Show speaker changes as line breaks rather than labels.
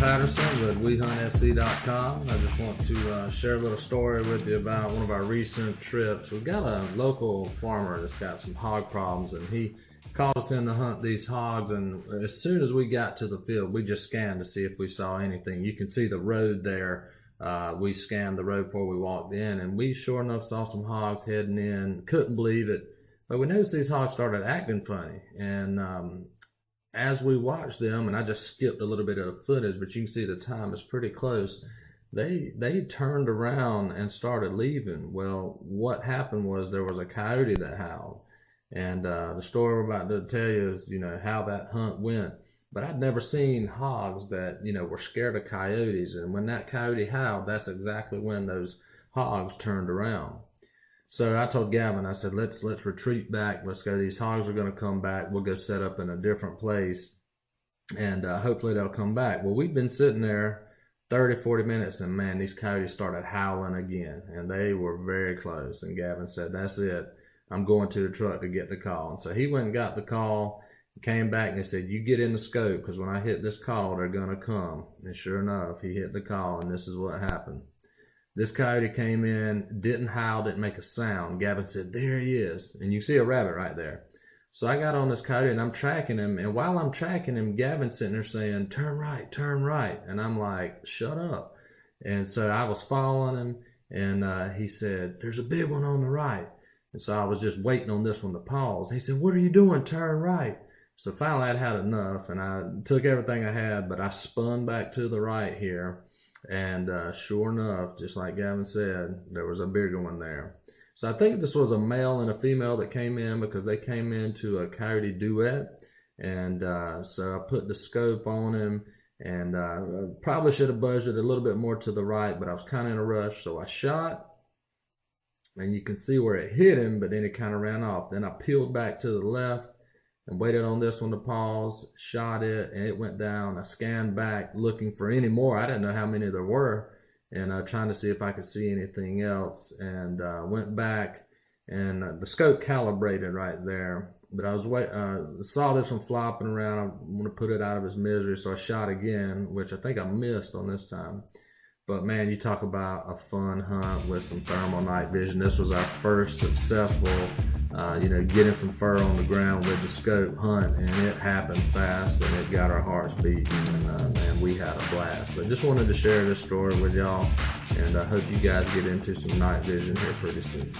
Patterson with WeHuntSC.com. I just want to share a little story with you about one of our recent trips. We've got a local farmer that's got some hog problems, and he called us in to hunt these hogs, and as soon as we got to the field, we just scanned to see if we saw anything. You can see the road there. We scanned the road before we walked in, and we sure enough saw some hogs heading in. Couldn't believe it, but we noticed these hogs started acting funny, and as we watched them, and I just skipped a little bit of the footage, but you can see the time is pretty close. They turned around and started leaving. Well, what happened was there was a coyote that howled. And the story we're about to tell you is, how that hunt went. But I'd never seen hogs that, were scared of coyotes. And when that coyote howled, that's exactly when those hogs turned around. So I told Gavin, I said, let's retreat back. Let's go. These hogs are going to come back. We'll go set up in a different place, and hopefully they'll come back. Well, we've been sitting there 30, 40 minutes, and man, these coyotes started howling again, and they were very close. And Gavin said, that's it. I'm going to the truck to get the call. And so he went and got the call, came back, and he said, you get in the scope, because when I hit this call, they're going to come. And sure enough, he hit the call, and this is what happened. This coyote came in, didn't howl, didn't make a sound. Gavin said, there he is. And you see a rabbit right there. So I got on this coyote and I'm tracking him. And while I'm tracking him, Gavin's sitting there saying, turn right, turn right. And I'm like, shut up. And so I was following him, and he said, there's a big one on the right. And so I was just waiting on this one to pause. He said, what are you doing? Turn right. So finally I'd had enough, and I took everything I had, but I spun back to the right here. And sure enough, just like Gavin said, there was a bigger one there. So I think this was a male and a female that came in, because they came into a coyote duet. And so I put the scope on him, and probably should have buzzed it a little bit more to the right, but I was kind of in a rush. So I shot, and you can see where it hit him, but then it kind of ran off. Then I peeled back to the left and waited on this one to pause, shot it, and it went down. I scanned back looking for any more. I didn't know how many there were, and trying to see if I could see anything else, and went back, and the scope calibrated right there. But I was saw this one flopping around. I want to put it out of its misery, so I shot again, which I think I missed on this time. But man, you talk about a fun hunt with some thermal night vision. This was our first successful, getting some fur on the ground with the scope hunt, and it happened fast, and it got our hearts beating, and man, we had a blast. But just wanted to share this story with y'all, and I hope you guys get into some night vision here pretty soon.